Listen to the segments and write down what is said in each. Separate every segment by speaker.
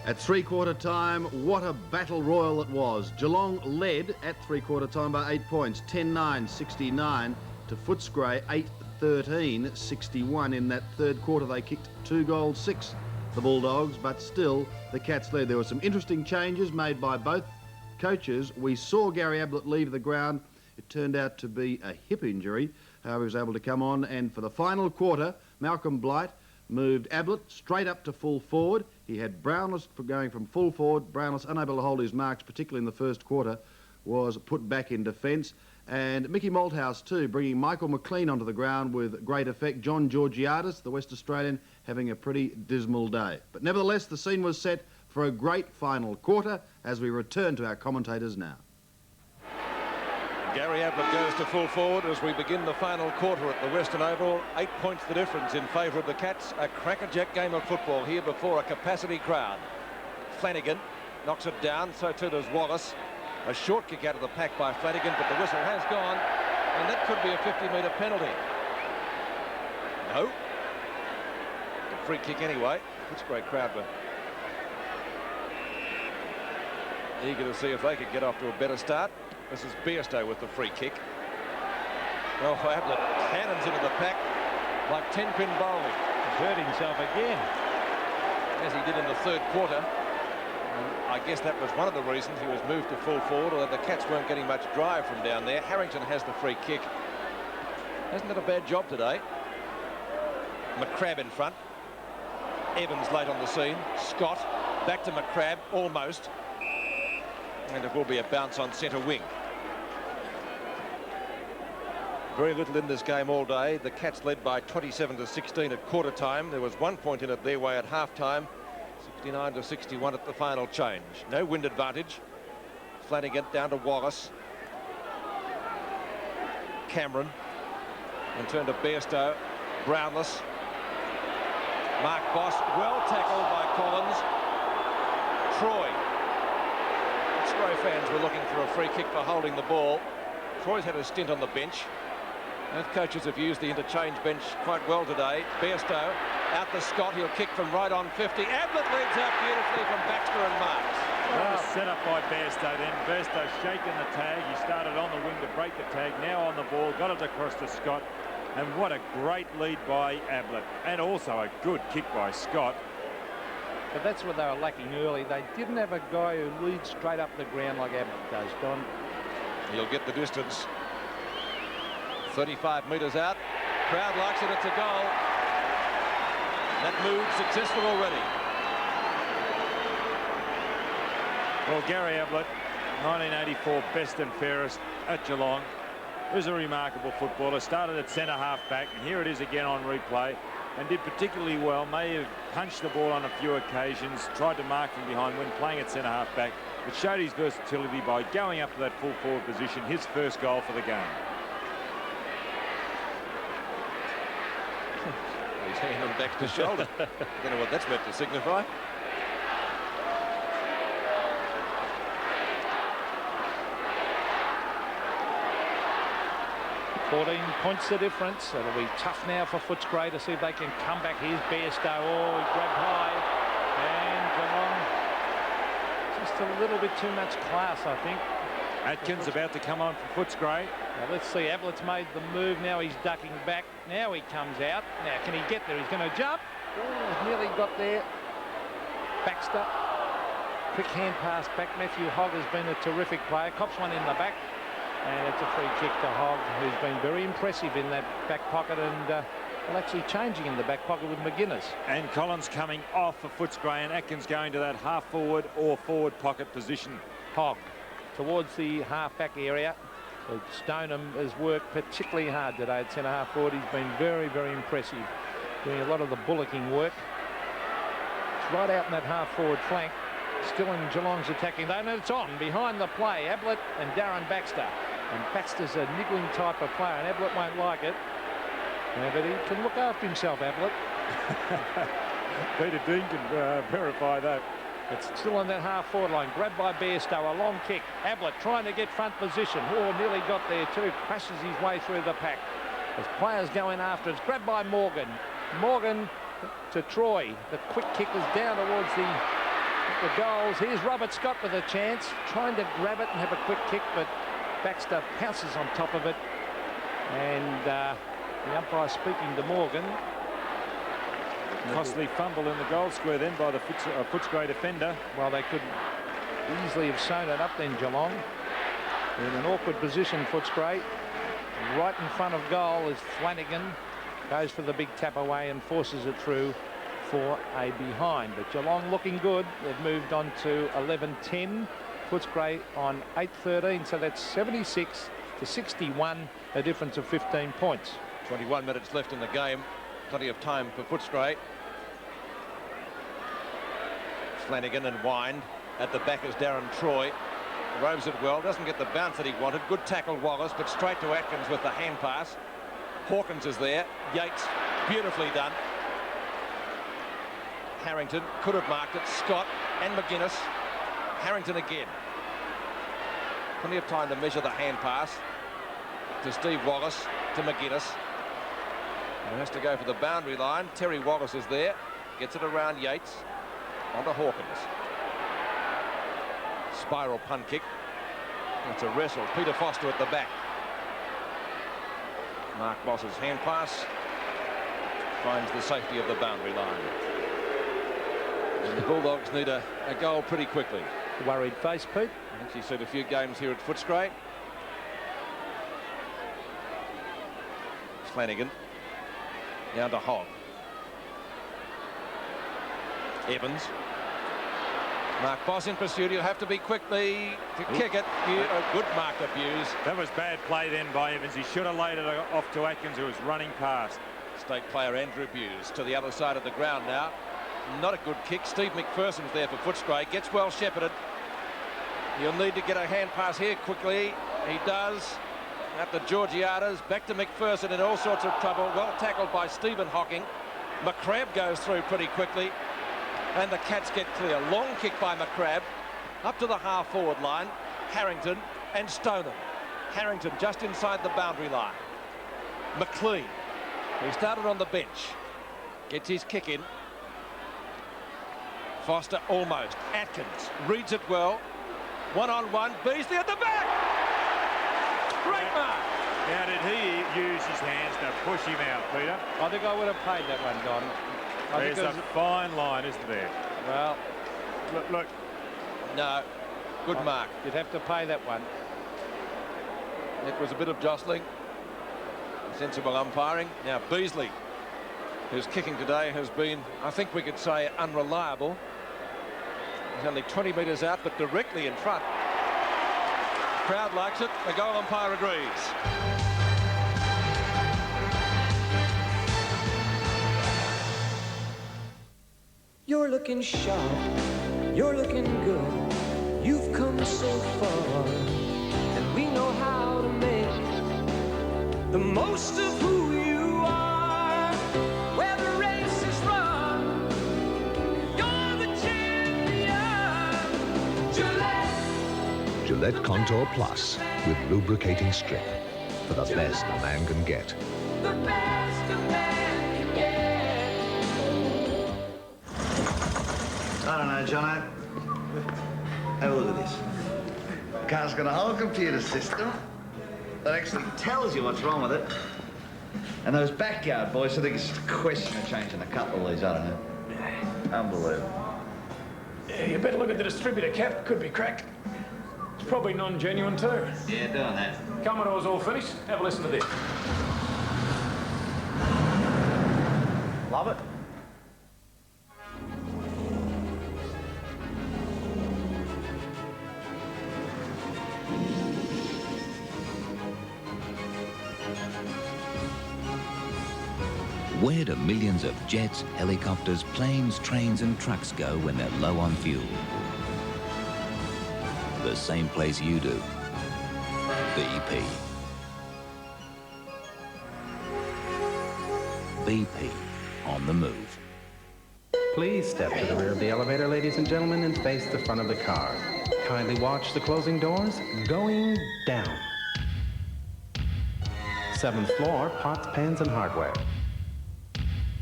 Speaker 1: At three-quarter time, what a battle royal it was. Geelong led at three-quarter time by 8 points, 10-9, 69 to Footscray, 8-13, 61. In that third quarter, they kicked 2 goals, 6, the Bulldogs, but still the Cats led. There were some interesting changes made by both coaches. We saw Gary Ablett leave the ground. It turned out to be a hip injury. However, he was able to come on, and for the final quarter, Malcolm Blight moved Ablett straight up to full forward. He had Brownless going from full forward. Brownless, unable to hold his marks, particularly in the first quarter, was put back in defence. And Mickey Malthouse too, bringing Michael McLean onto the ground with great effect. John Georgiadis, the West Australian, having a pretty dismal day. But nevertheless, the scene was set for a great final quarter as we return to our commentators now.
Speaker 2: Gary Ablett goes to full forward as we begin the final quarter at the Western Oval. 8 points the difference in favour of the Cats. A crackerjack game of football here before a capacity crowd. Flanagan knocks it down, so too does Wallace. A short kick out of the pack by Flanagan, but the whistle has gone, and that could be a 50-metre penalty. No. A free kick anyway. Footscray crowd were eager to see if they could get off to a better start. This is Bairstow with the free kick. Well, Ablett cannons into the pack like 10-pin bowling.
Speaker 3: He's hurt himself again,
Speaker 2: as he did in the third quarter. And I guess that was one of the reasons he was moved to full forward, although the Cats weren't getting much drive from down there. Harrington has the free kick. Hasn't done a bad job today. McCrabb in front. Evans late on the scene. Scott back to McCrabb, almost. And it will be a bounce on centre wing. Very little in this game all day. The Cats led by 27-16 at quarter time. There was 1 point in it their way at half time. 69-61 at the final change. No wind advantage. Flanagan down to Wallace. Cameron. And turn to Bairstow. Brownless. Mark Boss. Well tackled by Collins. Troy. Footscray fans were looking for a free kick for holding the ball. Troy's had a stint on the bench. Both coaches have used the interchange bench quite well today. Bairstow out to Scott. He'll kick from right on 50. Ablett leads out beautifully from Baxter and Marks.
Speaker 3: Well, set up by Bairstow then. Bairstow shaking the tag. He started on the wing to break the tag. Now on the ball. Got it across to Scott. And what a great lead by Ablett. And also a good kick by Scott.
Speaker 4: But that's what they were lacking early. They didn't have a guy who leads straight up the ground like Ablett does, Don.
Speaker 2: He'll get the distance. 35 metres out. Crowd likes it. It's a goal. That move successful already.
Speaker 3: Well, Gary Ablett, 1984 best and fairest at Geelong. He was a remarkable footballer. Started at centre half back, and here it is again on replay. And did particularly well. May have punched the ball on a few occasions, tried to mark from behind when playing at centre half back, but showed his versatility by going up to that full forward position. His first goal for the game.
Speaker 2: He's hand on Baxter's shoulder. I don't know what that's meant to signify.
Speaker 4: $14 points the difference. It'll be tough now for Footscray to see if they can come back. Here's Bairstow. Oh, he grabbed high. And Geelong, just a little bit too much class, I think.
Speaker 3: Atkins about to come on for Footscray.
Speaker 4: Now let's see. Ablett's made the move. Now he's ducking back. Now he comes out. Now can he get there? He's going to jump. Oh, nearly got there. Baxter. Quick hand pass back. Matthew Hogg has been a terrific player. Cops one in the back. And it's a free kick to Hogg, who's been very impressive in that back pocket and well, actually changing in the back pocket with McGuinness.
Speaker 3: And Collins coming off for Footscray, and Atkins going to that half forward or forward pocket position.
Speaker 4: Hogg towards the half back area. Stoneham has worked particularly hard today at centre half forward. He's been very, very impressive, doing a lot of the bullocking work. It's right out in that half forward flank. Still in Geelong's attacking though, and it's on behind the play. Ablett and Darren Baxter. And Baxter's a niggling type of player, and Ablett won't like it. Yeah, but he can look after himself, Ablett.
Speaker 3: Peter Dean can verify that.
Speaker 4: It's still on that half-forward line. Grabbed by Bairstow, a long kick. Ablett trying to get front position. Oh, nearly got there too. Crashes his way through the pack. As players going after, it's grabbed by Morgan. Morgan to Troy. The quick kick is down towards the the goals. Here's Robert Scott with a chance, trying to grab it and have a quick kick, but Baxter pounces on top of it. And the umpire speaking to Morgan.
Speaker 3: Costly fumble in the goal square then by the Footscray defender.
Speaker 4: Well, they could easily have sewn it up then, Geelong. In an awkward position, Footscray. Right in front of goal is Flanagan. Goes for the big tap away and forces it through for a behind. But Geelong looking good. They've moved on to 11-10. Footscray on 8-13. So that's 76 to 61, a difference of 15 points.
Speaker 2: 21 minutes left in the game. Plenty of time for Footscray. Flanagan and Wind at the back is Darren Troy. Roves it well, doesn't get the bounce that he wanted. Good tackle, Wallace, but straight to Atkins with the hand pass. Hawkins is there. Yates, beautifully done. Harrington could have marked it. Scott and McGuinness. Harrington again. Plenty of time to measure the hand pass to Steve Wallace, to McGuinness. And has to go for the boundary line. Terry Wallace is there. Gets it around Yates. Onto Hawkins. Spiral punt kick. It's a wrestle. Peter Foster at the back. Mark Boss's hand pass finds the safety of the boundary line. And the Bulldogs need a goal pretty quickly.
Speaker 4: Worried face, Pete.
Speaker 2: I've actually seen a few games here at Footscray. Flanagan down to Hogg. Evans. Mark Boss in pursuit. He'll have to be quickly to kick it. A good mark abuse.
Speaker 3: That was bad play then by Evans. He should have laid it off to Atkins, who was running past.
Speaker 2: State player Andrew Buse to the other side of the ground now. Not a good kick. Steve McPherson's there for Footscray. Gets well shepherded. He'll need to get a hand pass here quickly. He does. At the Georgiadas. Back to McPherson in all sorts of trouble. Well tackled by Stephen Hocking. McCrabb goes through pretty quickly. And the Cats get clear. Long kick by McCrabb. Up to the half-forward line. Harrington and Stoneham. Harrington just inside the boundary line. McLean. He started on the bench. Gets his kick in. Foster almost. Atkins reads it well. One-on-one. Beasley at the back. Great mark.
Speaker 3: Now, did he use his hands to push him out, Peter?
Speaker 4: I think I would have paid that one, Don.
Speaker 3: There's a fine line, isn't there?
Speaker 4: Well,
Speaker 3: look.
Speaker 2: No. Good mark.
Speaker 4: You'd have to pay that one.
Speaker 2: It was a bit of jostling. Sensible umpiring. Now Beasley, whose kicking today has been, I think we could say, unreliable. He's only 20 metres out, but directly in front. The crowd likes it. The goal umpire agrees.
Speaker 5: You're looking sharp, you're looking good, you've come so far, and we know how to make the most of who you are. Where the race is run, you're the champion. Gillette.
Speaker 6: Gillette Contour Plus with lubricating strip for the best a man can get.
Speaker 5: The best a man can get.
Speaker 7: I don't know, Jono. Have a look at this. The car's got a whole computer system that actually tells you what's wrong with it. And those backyard boys, I think it's just a question of changing a couple of these, I don't know. Unbelievable.
Speaker 8: Yeah, you better look at the distributor cap. Could be cracked. It's probably non-genuine too.
Speaker 7: Yeah, doing that.
Speaker 8: Commodore's all finished. Have a listen to this.
Speaker 7: Love it.
Speaker 9: Where do millions of jets, helicopters, planes, trains and trucks go when they're low on fuel? The same place you do. BP. BP, on the move.
Speaker 10: Please step to the rear of the elevator, ladies and gentlemen, and face the front of the car. Kindly watch the closing doors going down. 7th floor, pots, pans, and hardware.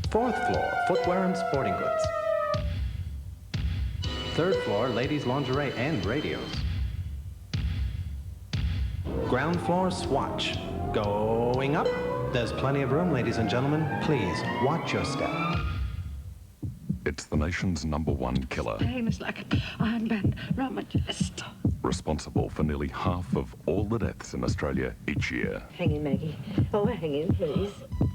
Speaker 10: 4th floor, footwear and sporting goods. Third floor, ladies' lingerie and radios. Ground floor, swatch. Going up. There's plenty of room, ladies and gentlemen. Please, watch your step.
Speaker 11: It's the nation's #1 killer.
Speaker 12: Pain is like an iron band round my chest.
Speaker 11: Responsible for nearly half of all the deaths in Australia each year.
Speaker 12: Hang in, Maggie. Oh, hang in, please.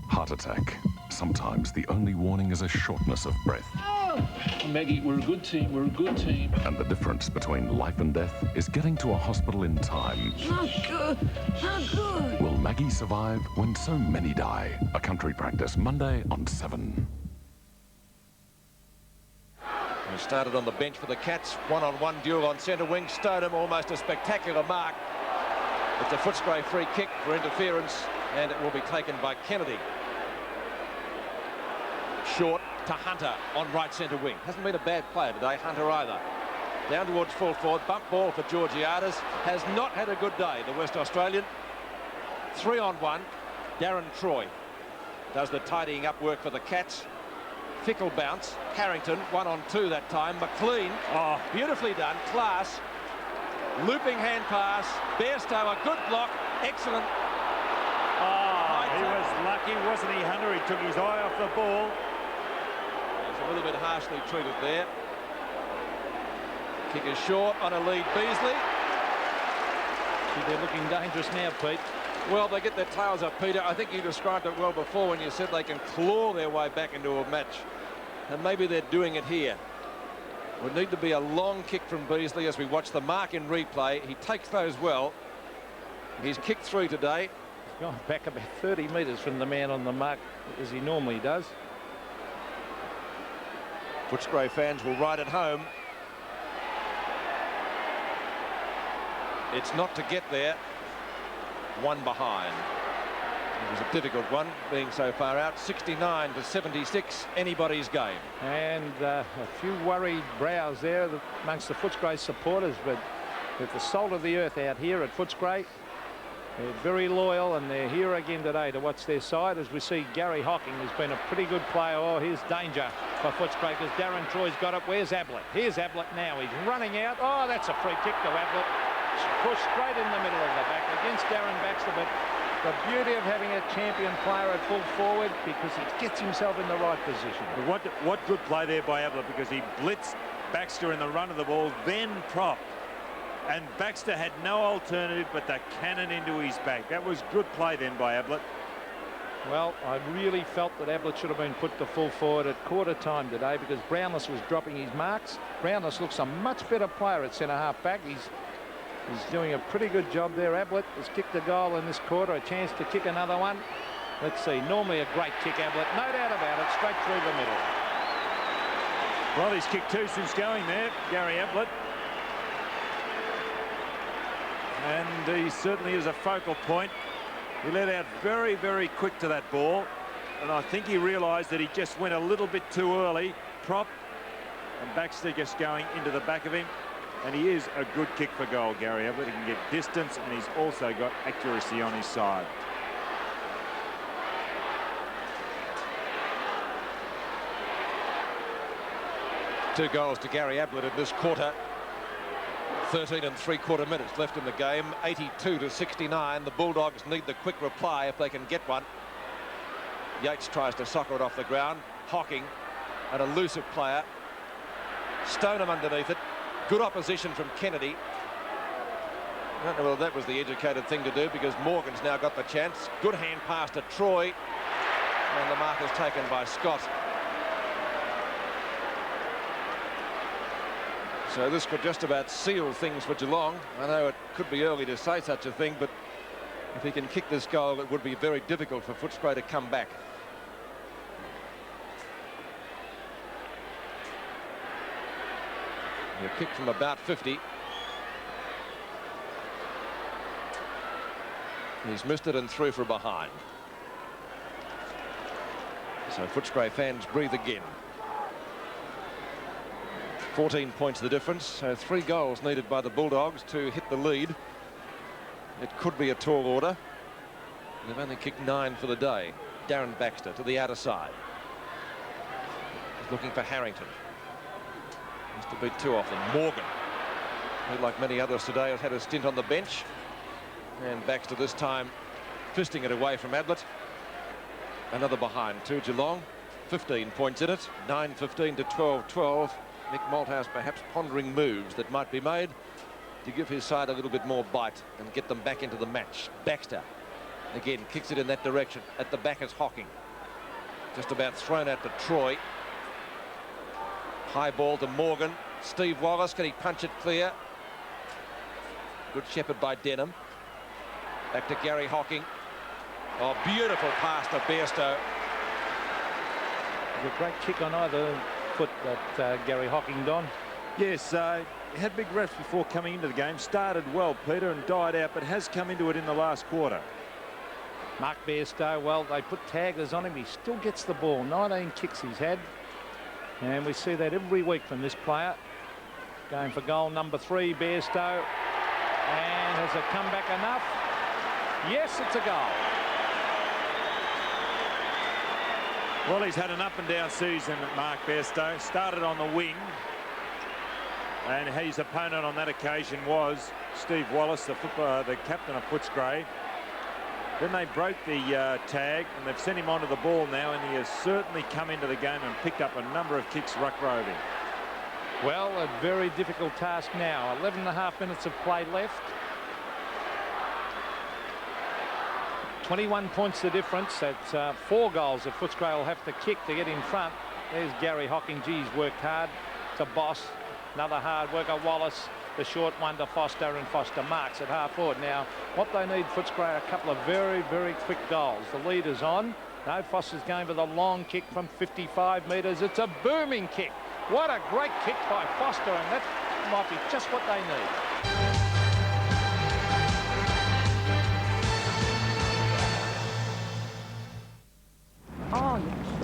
Speaker 11: Heart attack. Sometimes the only warning is a shortness of breath.
Speaker 12: Oh!
Speaker 13: Maggie, we're a good team. We're a good team.
Speaker 11: And the difference between life and death is getting to a hospital in time.
Speaker 12: Not good. Not good.
Speaker 11: Will Maggie survive when so many die? A country practice Monday on 7.
Speaker 2: He started on the bench for the Cats. One-on-one duel on centre wing. Stoneham, almost a spectacular mark. It's a Footscray free kick for interference, and it will be taken by Kennedy. Short to Hunter on right centre wing. Hasn't been a bad player today, Hunter either. Down towards full forward. Bump ball for Georgiades. Has not had a good day, the West Australian. 3-on-1. Darren Troy does the tidying up work for the Cats. Fickle bounce. Harrington 1-on-2 that time. McLean, oh, beautifully done. Class. Looping hand pass. Bairstow, a good block. Excellent.
Speaker 3: Oh, he was lucky, wasn't he, Hunter? He took his eye off the ball.
Speaker 2: He's a little bit harshly treated there. Kick is short on a lead. Beasley.
Speaker 4: They're looking dangerous now, Pete.
Speaker 2: Well, they get their tails up, Peter. I think you described it well before when you said they can claw their way back into a match. And maybe they're doing it here. Would need to be a long kick from Beasley as we watch the mark in replay. He takes those well. He's kicked through today.
Speaker 4: He's gone back about 30 metres from the man on the mark, as he normally does.
Speaker 2: Footscray fans will ride it home. It's not to get there. One behind. It was a difficult one, being so far out. 69-76, anybody's game.
Speaker 4: And a few worried brows there amongst the Footscray supporters, but with the salt of the earth out here at Footscray, they're very loyal, and they're here again today to watch their side. As we see, Gary Hocking has been a pretty good player. Oh, here's danger for Footscray because Darren Troy's got it. Where's Ablett? Here's Ablett now. He's running out. Oh, that's a free kick to Ablett. Pushed straight in the middle of the back against Darren Baxter, but the beauty of having a champion player at full forward because he gets himself in the right position.
Speaker 3: What good play there by Ablett, because he blitzed Baxter in the run of the ball, then propped. And Baxter had no alternative but to cannon into his back. That was good play then by Ablett.
Speaker 4: Well, I really felt that Ablett should have been put to full forward at quarter time today because Brownless was dropping his marks. Brownless looks a much better player at centre-half back. He's doing a pretty good job there. Ablett has kicked a goal in this quarter, a chance to kick another one. Let's see, normally a great kick, Ablett, no doubt about it, straight through the middle.
Speaker 3: Well, he's kicked two since going there, Gary Ablett. And he certainly is a focal point. He let out very, very quick to that ball. And I think he realised that he just went a little bit too early. Prop. And Baxter just going into the back of him. And he is a good kick for goal, Gary Ablett. He can get distance, and he's also got accuracy on his side.
Speaker 2: Two goals to Gary Ablett in this quarter. 13 3/4 minutes left in the game. 82-69. The Bulldogs need the quick reply if they can get one. Yates tries to soccer it off the ground. Hocking, an elusive player. Stoneham underneath it. Good opposition from Kennedy. I don't know whether that was the educated thing to do because Morgan's now got the chance. Good hand pass to Troy. And the mark is taken by Scott. So this could just about seal things for Geelong. I know it could be early to say such a thing, but if he can kick this goal, it would be very difficult for Footscray to come back. A kick from about 50. He's missed it and threw for behind. So Footscray fans breathe again. 14 points the difference, so 3 goals needed by the Bulldogs to hit the lead. It could be a tall order. They've only kicked 9 for the day. Darren Baxter to the outer side. He's looking for Harrington. Missed a beat too often. Morgan, who like many others today has had a stint on the bench. And Baxter this time fisting it away from Ablett. Another behind to Geelong. 15 points in it. 9-15 to 12-12. Mick Malthouse perhaps pondering moves that might be made to give his side a little bit more bite and get them back into the match. Baxter again kicks it in that direction. At the back is Hocking. Just about thrown out to Troy. High ball to Morgan. Steve Wallace, can he punch it clear? Good shepherd by Denham. Back to Gary Hocking. Oh, beautiful pass to Bairstow.
Speaker 4: A great kick on either foot that Gary Hocking, Don.
Speaker 3: Yes, he had big reps before coming into the game. Started well, Peter, and died out, but has come into it in the last quarter.
Speaker 4: Mark Bairstow, well, they put taggers on him. He still gets the ball. 19 kicks he's had. And we see that every week from this player. Going for goal number 3, Bairstow. And has it come back enough? Yes, it's a goal.
Speaker 3: Well, he's had an up and down season, Mark Bairstow. Started on the wing, and his opponent on that occasion was Steve Wallace, the captain of Footscray. Then they broke the tag, and they've sent him onto the ball now, and he has certainly come into the game and picked up a number of kicks ruck roving.
Speaker 4: Well, a very difficult task now. 11.5 minutes of play left. 21 points the difference. That's 4 goals that Footscray will have to kick to get in front. There's Gary Hocking. Geez, worked hard. To Boss. Another hard worker, Wallace. The short one to Foster, and Foster marks at half forward. Now, what they need, Footscray, a couple of very, very quick goals. The leader's on. No, Foster's going for the long kick from 55 metres. It's a booming kick. What a great kick by Foster, and that might be just what they need.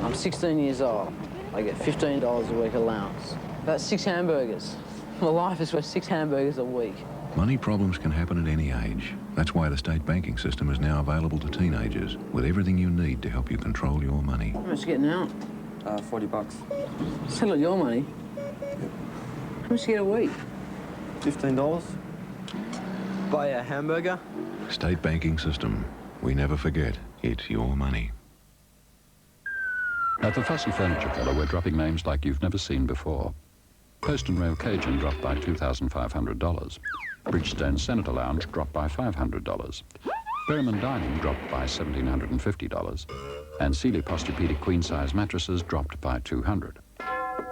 Speaker 14: I'm 16 years old. I get $15 a week allowance. That's 6 hamburgers. My life is worth 6 hamburgers a week.
Speaker 6: Money problems can happen at any age. That's why the state banking system is now available to teenagers with everything you need to help you control your money.
Speaker 14: How much you getting out?
Speaker 15: 40 bucks.
Speaker 14: Settle your money? How much you get a week?
Speaker 15: $15. Buy a hamburger?
Speaker 6: State banking system. We never forget. It's your money.
Speaker 11: At the Fussy Furniture Fellow, we're dropping names like you've never seen before. Post and Rail Cajun dropped by $2,500. Bridgestone Senator Lounge dropped by $500. Berryman Dining dropped by $1,750. And Sealy Posturepedic queen-size mattresses dropped by $200.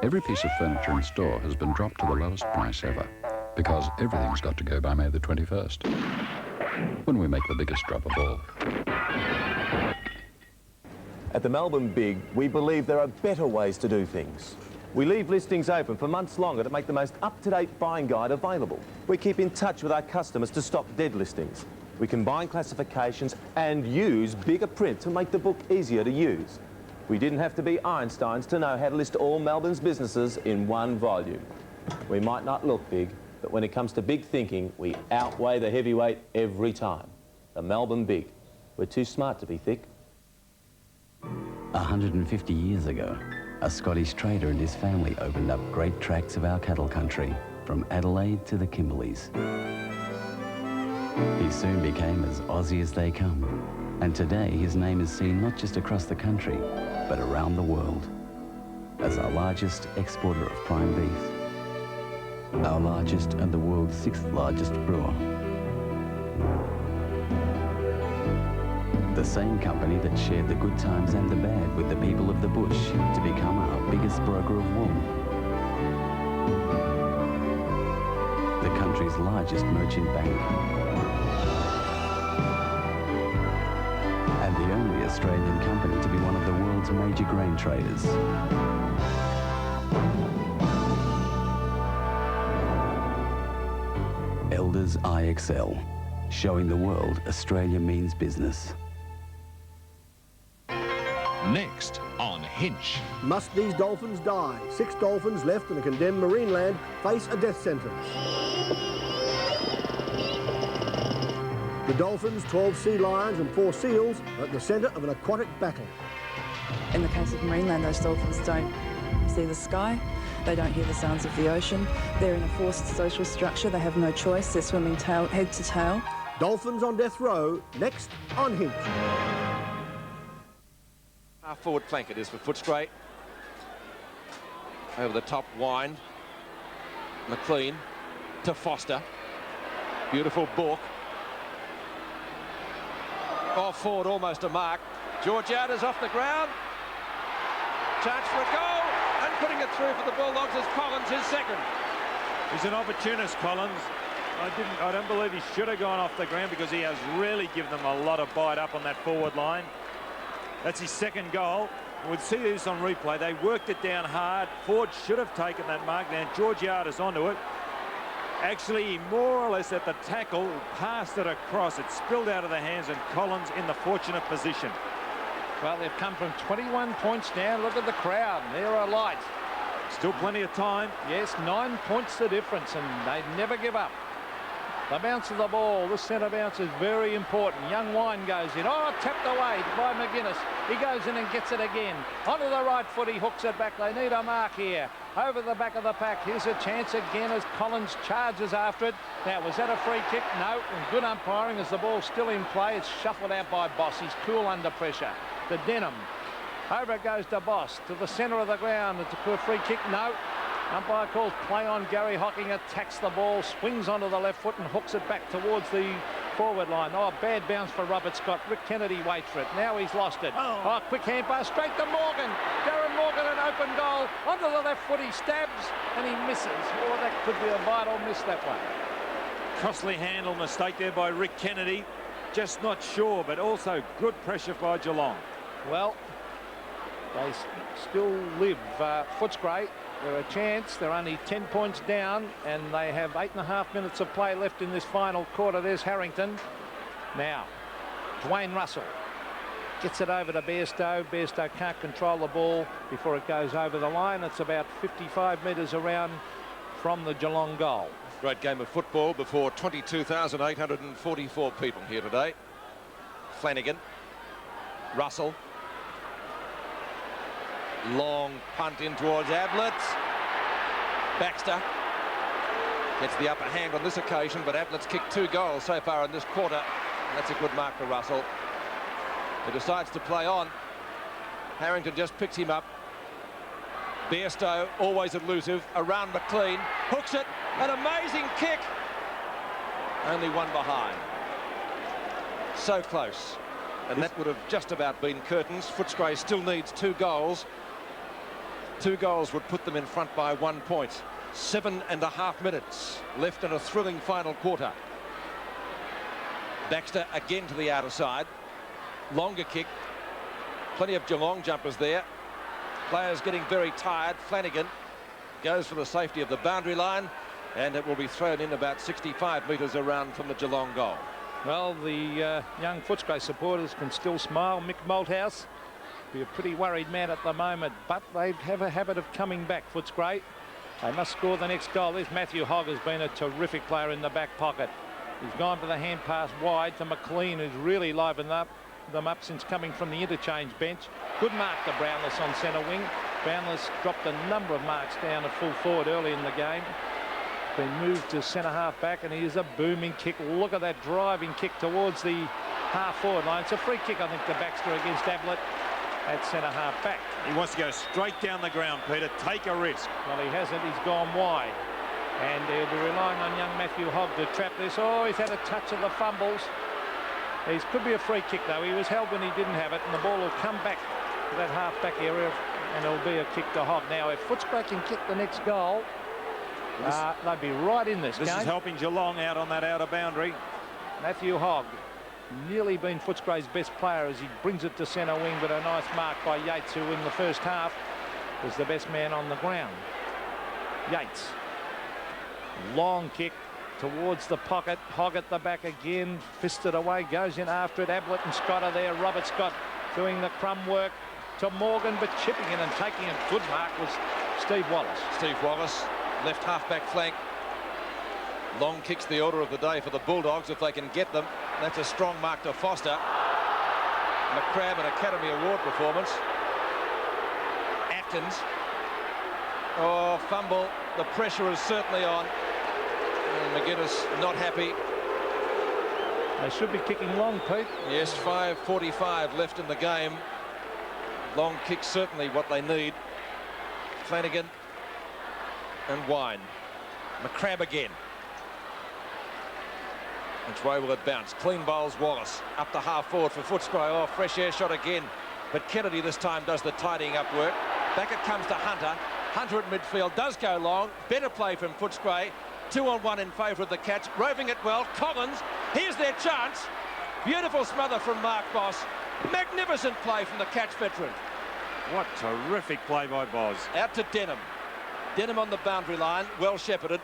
Speaker 11: Every piece of furniture in store has been dropped to the lowest price ever, because everything's got to go by May the 21st, when we make the biggest drop of all.
Speaker 16: At the Melbourne Big, we believe there are better ways to do things. We leave listings open for months longer to make the most up-to-date buying guide available. We keep in touch with our customers to stop dead listings. We combine classifications and use bigger print to make the book easier to use. We didn't have to be Einsteins to know how to list all Melbourne's businesses in one volume. We might not look big, but when it comes to big thinking, we outweigh the heavyweight every time. The Melbourne Big. We're too smart to be thick.
Speaker 17: 150 years ago, a Scottish trader and his family opened up great tracts of our cattle country, from Adelaide to the Kimberleys. He soon became as Aussie as they come, and today his name is seen not just across the country, but around the world, as our largest exporter of prime beef, our largest and the world's 6th largest brewer. The same company that shared the good times and the bad with the people of the bush to become our biggest broker of wool. The country's largest merchant bank. And the only Australian company to be one of the world's major grain traders. Elders IXL, showing the world Australia means business.
Speaker 18: Next on Hinch.
Speaker 19: Must these dolphins die? 6 dolphins left in a condemned marine land face a death sentence. The dolphins, 12 sea lions and 4 seals are at the centre of an aquatic battle.
Speaker 20: In the case of marine land, those dolphins don't see the sky. They don't hear the sounds of the ocean. They're in a forced social structure. They have no choice. They're swimming head to tail.
Speaker 19: Dolphins on death row, next on Hinch.
Speaker 2: Half forward flank it is for Footscray. Over the top, wind. McLean to Foster. Beautiful balk. Off forward, almost a mark. Georgiada's off the ground. Chance for a goal, and putting it through for the Bulldogs is Collins, his second.
Speaker 3: He's an opportunist, Collins. I don't believe he should have gone off the ground because he has really given them a lot of bite up on that forward line. That's his second goal. We'll see this on replay. They worked it down hard. Ford should have taken that mark down. Georgiada's onto it. Actually, he more or less at the tackle passed it across. It spilled out of the hands, and Collins in the fortunate position.
Speaker 4: Well, they've come from 21 points now. Look at the crowd. They're alight.
Speaker 3: Still plenty of time.
Speaker 4: Yes, 9 points the difference, and they never give up. The bounce of the ball, the centre bounce is very important. Young Wine goes in. Oh, tapped away by McGuinness. He goes in and gets it again. Onto the right foot, he hooks it back. They need a mark here. Over the back of the pack. Here's a chance again as Collins charges after it. Now, was that a free kick? No. And good umpiring as the ball's still in play. It's shuffled out by Boss. He's cool under pressure. To Denham. Over it goes to Boss. To the centre of the ground. It's a free kick. No. Umpire calls play on. Gary Hocking attacks the ball, swings onto the left foot and hooks it back towards the forward line. Oh, bad bounce for Robert Scott. Rick Kennedy waits for it. Now he's lost it. Oh, quick hand pass straight to Morgan. Darren Morgan, an open goal. Onto the left foot, he stabs and he misses. Oh, that could be a vital miss that one.
Speaker 3: Costly handle mistake there by Rick Kennedy. Just not sure, but also good pressure by Geelong.
Speaker 4: Well, they still live. Footscray, they're a chance. They're only 10 points down, and they have 8.5 minutes of play left in this final quarter. There's Harrington. Now, Dwayne Russell gets it over to Bairstow. Bairstow can't control the ball before it goes over the line. It's about 55 metres around from the Geelong goal.
Speaker 2: Great game of football before 22,844 people here today. Flanagan. Russell. Long punt in towards Ablett. Baxter gets the upper hand on this occasion, but Ablett's kicked 2 goals so far in this quarter. That's a good mark for Russell. He decides to play on. Harrington just picks him up. Bairstow, always elusive, around McLean, hooks it, an amazing kick. Only one behind. So close. And that would have just about been curtains. Footscray still needs 2 goals. 2 goals would put them in front by 1 point. 7.5 minutes left in a thrilling final quarter. Baxter again to the outer side. Longer kick. Plenty of Geelong jumpers there. Players getting very tired. Flanagan goes for the safety of the boundary line, and it will be thrown in about 65 metres around from the Geelong goal.
Speaker 4: Well, the young Footscray supporters can still smile. Mick Malthouse be a pretty worried man at the moment, but they have a habit of coming back, Footscray. They must score the next goal. This Matthew Hogg has been a terrific player in the back pocket. He's gone for the hand pass wide to McLean, who's really livened them up since coming from the interchange bench. Good mark to Brownless on centre wing. Brownless dropped a number of marks down at full forward early in the game. Been moved to centre half back, and here's a booming kick. Look at that driving kick towards the half forward line. It's a free kick, I think, to Baxter against Ablett at centre half back.
Speaker 3: He wants to go straight down the ground, Peter. Take a risk.
Speaker 4: Well, he hasn't. He's gone wide. And he'll be relying on young Matthew Hogg to trap this. Oh, he's had a touch of the fumbles. It could be a free kick, though. He was held when he didn't have it, and the ball will come back to that half-back area, and it'll be a kick to Hogg. Now, if Footscray can kick the next goal, they'd be right in this game.
Speaker 3: This is helping Geelong out on that outer boundary.
Speaker 4: Matthew Hogg, nearly been Footscray's best player as he brings it to centre wing, but a nice mark by Yates, who in the first half was the best man on the ground. Yates. Long kick towards the pocket. Hogg at the back again, fisted away, goes in after it. Ablett and Scott are there. Robert Scott doing the crumb work to Morgan, but chipping in and taking a good mark was Steve Wallace.
Speaker 2: Steve Wallace, left half-back flank. Long kicks the order of the day for the Bulldogs if they can get them. That's a strong mark to Foster. McCrabb, an Academy Award performance. Atkins Oh, fumble. The pressure is certainly on. And McGuinness not happy.
Speaker 4: They should be kicking long, Pete.
Speaker 2: Yes, 5:45 left in the game. Long kick certainly what they need. Flanagan and Wine. McCrabb again. Which way will it bounce? Clean bowls Wallace. Up the half forward for Footscray. Oh, fresh air shot again. But Kennedy this time does the tidying up work. Back it comes to Hunter. Hunter at midfield does go long. Better play from Footscray. 2-on-1 in favour of the catch. Roving it well. Collins. Here's their chance. Beautiful smother from Mark Boss. Magnificent play from the catch veteran.
Speaker 3: What terrific play by Boz.
Speaker 2: Out to Denham. Denham on the boundary line. Well shepherded.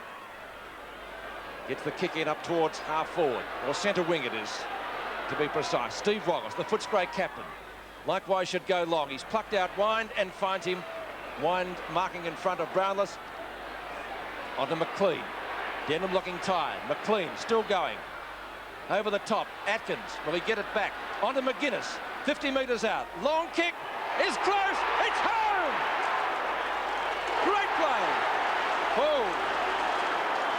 Speaker 2: Gets the kick in up towards half forward. Or centre wing it is, to be precise. Steve Wallace, the Footscray captain. Likewise should go long. He's plucked out Wind and finds him. Wind marking in front of Brownless. Onto McLean. Denham looking tired. McLean still going. Over the top. Atkins. Will he get it back? Onto McGuinness. 50 metres out. Long kick is close. It's home! Great play. Oh.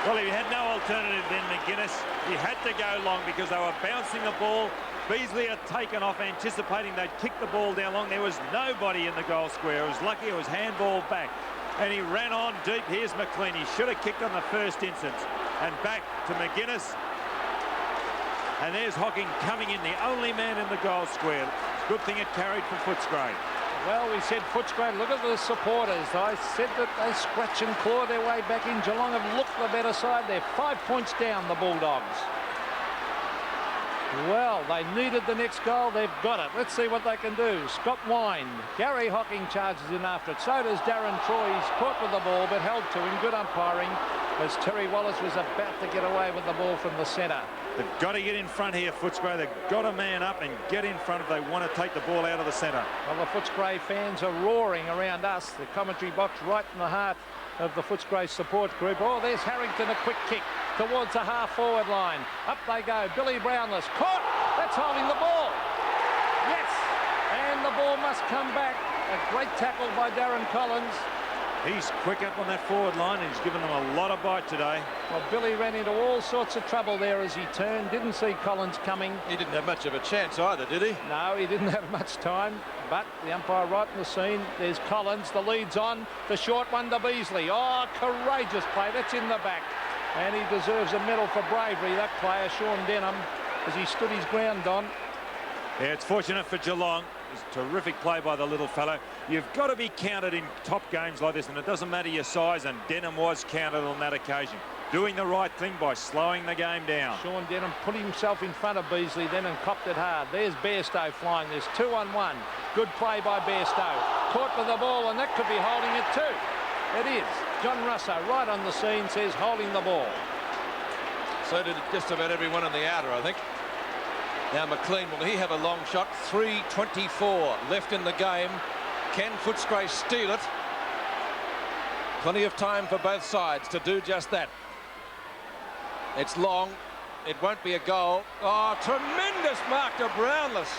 Speaker 3: Well, he had no alternative then, McGuinness. He had to go long because they were bouncing the ball. Beasley had taken off, anticipating they'd kick the ball down long. There was nobody in the goal square. It was lucky it was handball back. And he ran on deep. Here's McLean. He should have kicked on the first instance. And back to McGuinness. And there's Hocking coming in, the only man in the goal square. Good thing it carried for Footscray.
Speaker 4: Well, we said Footscray, look at the supporters. I said that they scratch and claw their way back in. Geelong have looked the better side. They're 5 points down, the Bulldogs. Well, they needed the next goal. They've got it. Let's see what they can do. Scott Wine. Gary Hocking charges in after it. So does Darren Troy. He's caught with the ball, but held to him. Good umpiring as Terry Wallace was about to get away with the ball from the centre.
Speaker 3: They've got to get in front here, Footscray. They've got to man up and get in front if they want to take the ball out of the centre.
Speaker 4: Well, the Footscray fans are roaring around us. The commentary box right in the heart of the Footscray support group. Oh, there's Harrington, a quick kick towards the half-forward line. Up they go. Billy Brownless. Caught! That's holding the ball. Yes! And the ball must come back. A great tackle by Darren Collins.
Speaker 3: He's quick up on that forward line and he's given them a lot of bite today.
Speaker 4: Well, Billy ran into all sorts of trouble there as he turned. Didn't see Collins coming.
Speaker 2: He didn't have much of a chance either, did he?
Speaker 4: No, he didn't have much time. But the umpire right in the scene. There's Collins. The lead's on. The short one to Beasley. Oh, courageous play. That's in the back. And he deserves a medal for bravery, that player, Sean Denham, as he stood his ground on.
Speaker 3: Yeah, it's fortunate for Geelong. It's a terrific play by the little fellow. You've got to be counted in top games like this, and it doesn't matter your size, and Denham was counted on that occasion. Doing the right thing by slowing the game down.
Speaker 4: Sean Denham put himself in front of Beasley then and copped it hard. There's Bairstow flying. There's 2-on-1. Good play by Bairstow. Caught with the ball, and that could be holding it too. It is. John Russo right on the scene says holding the ball.
Speaker 2: So did just about everyone in the outer, I think. Now McLean, will he have a long shot? 3:24 left in the game. Can Footscray steal it? Plenty of time for both sides to do just that. It's long. It won't be a goal. Oh, tremendous mark to Brownless.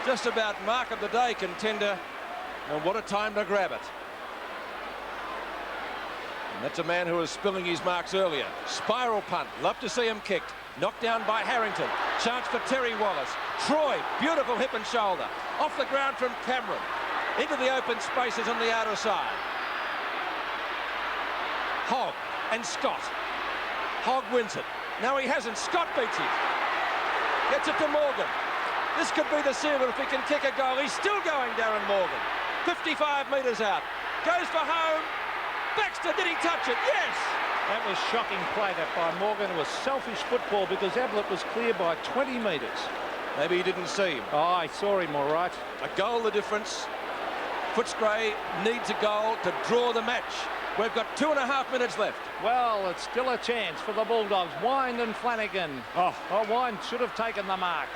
Speaker 2: Just about mark of the day contender. And what a time to grab it. And that's a man who was spilling his marks earlier. Spiral punt. Love to see him kicked. Knocked down by Harrington. Chance for Terry Wallace. Troy, beautiful hip and shoulder. Off the ground from Cameron. Into the open spaces on the outer side. Hogg and Scott. Hogg wins it. No, he hasn't. Scott beats him. Gets it to Morgan. This could be the seal if he can kick a goal. He's still going, Darren Morgan. 55 metres out. Goes for home. Baxter, did he touch it? Yes!
Speaker 4: That was shocking play that by Morgan. It was selfish football because Ablett was clear by 20 metres.
Speaker 2: Maybe he didn't see him.
Speaker 4: Oh, I saw him all right.
Speaker 2: A goal the difference. Footscray needs a goal to draw the match. We've got 2.5 minutes left.
Speaker 4: Well, it's still a chance for the Bulldogs. Wine and Flanagan. Oh, Wine should have taken the mark.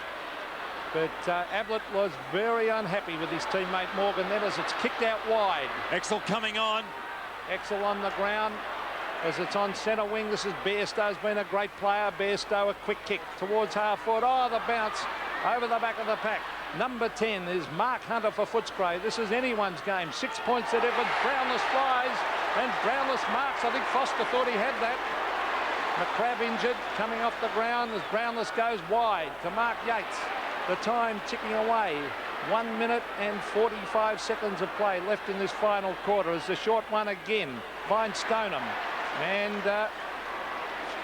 Speaker 4: But Ablett was very unhappy with his teammate Morgan then as it's kicked out wide.
Speaker 3: Exel coming on.
Speaker 4: Exel on the ground as it's on centre wing. This is Bairstow's been a great player. Bairstow a quick kick towards half forward. Oh, the bounce over the back of the pack. Number 10 is Mark Hunter for Footscray. This is anyone's game. 6 points at difference. Brownless flies and Brownless marks. I think Foster thought he had that. McCrabb injured, coming off the ground as Brownless goes wide to Mark Yates. The time ticking away. 1 minute and 45 seconds of play left in this final quarter as the short one again finds Stoneham. And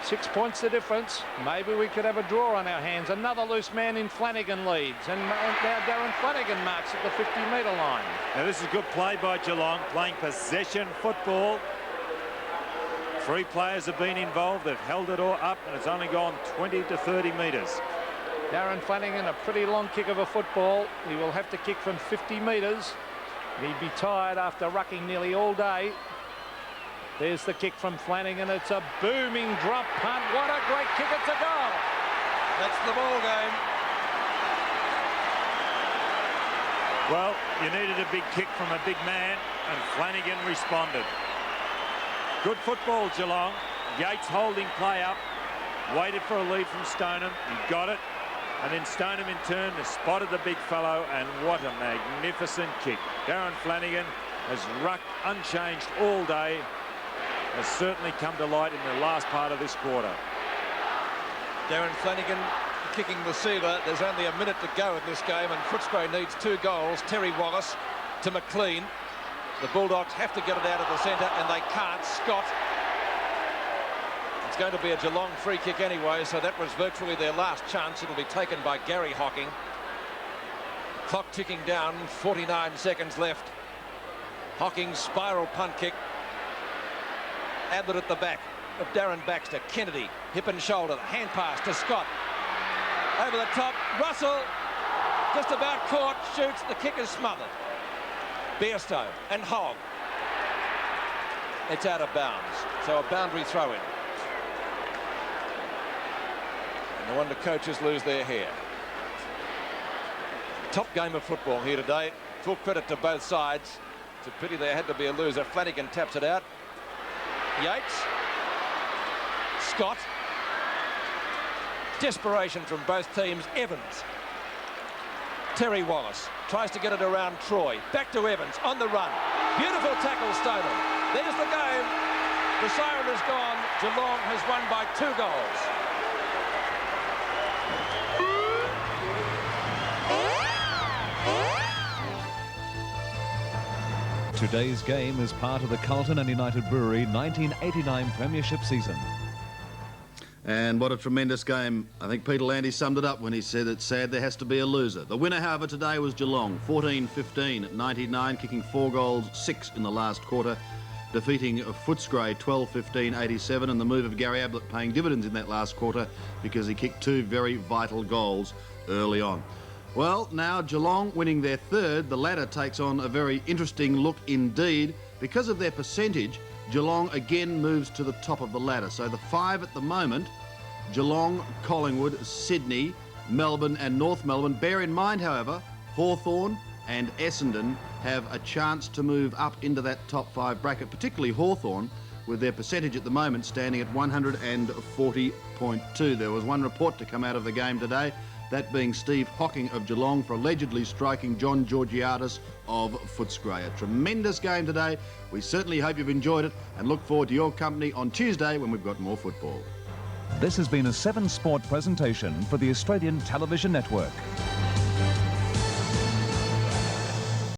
Speaker 4: 6 points the difference. Maybe we could have a draw on our hands. Another loose man in Flanagan leads. And now Darren Flanagan marks at the 50-metre line.
Speaker 3: Now this is good play by Geelong, playing possession football. 3 players have been involved. They've held it all up, and it's only gone 20 to 30 metres.
Speaker 4: Darren Flanagan, a pretty long kick of a football. He will have to kick from 50 metres. He'd be tired after rucking nearly all day. There's the kick from Flanagan. It's a booming drop punt. What a great kick. It's a goal.
Speaker 2: That's the ball game.
Speaker 3: Well, you needed a big kick from a big man, and Flanagan responded. Good football, Geelong. Yates holding play up. Waited for a lead from Stoneham. He got it. And then Stoneham in turn has spotted the big fellow, and what a magnificent kick. Darren Flanagan has rucked unchanged all day. Has certainly come to light in the last part of this quarter.
Speaker 2: Darren Flanagan kicking the sealer. There's only a minute to go in this game, and Footscray needs 2 goals. Terry Wallace to McLean. The Bulldogs have to get it out of the centre, and they can't. Scott. It's going to be a Geelong free kick anyway, so that was virtually their last chance. It'll be taken by Gary Hocking. Clock ticking down, 49 seconds left. Hocking's spiral punt kick. Ablett at the back of Darren Baxter. Kennedy, hip and shoulder, hand pass to Scott. Over the top, Russell just about caught, shoots, the kick is smothered. Bairstow and Hogg. It's out of bounds, so a boundary throw in. And no wonder coaches lose their hair. Top game of football here today. Full credit to both sides. It's a pity there had to be a loser. Flanagan taps it out. Yates. Scott. Desperation from both teams. Evans. Terry Wallace tries to get it around Troy. Back to Evans on the run. Beautiful tackle, Stoneham. There's the game. The siren is gone. Geelong has won by 2 goals.
Speaker 21: Today's game is part of the Carlton and United Brewery 1989 Premiership season.
Speaker 1: And what a tremendous game. I think Peter Landy summed it up when he said it's sad there has to be a loser. The winner, however, today was Geelong, 14-15 at 99, kicking 4 goals, 6 in the last quarter, defeating Footscray 12-15-87, and the move of Gary Ablett paying dividends in that last quarter because he kicked 2 very vital goals early on. Well, now Geelong winning their 3rd, the ladder takes on a very interesting look indeed. Because of their percentage, Geelong again moves to the top of the ladder. So the 5 at the moment, Geelong, Collingwood, Sydney, Melbourne and North Melbourne. Bear in mind, however, Hawthorn and Essendon have a chance to move up into that top 5 bracket, particularly Hawthorn, with their percentage at the moment standing at 140.2. There was one report to come out of the game today, that being Steve Hocking of Geelong for allegedly striking John Georgiadis of Footscray. A tremendous game today. We certainly hope you've enjoyed it and look forward to your company on Tuesday when we've got more football.
Speaker 21: This has been a 7 Sport presentation for the Australian Television Network.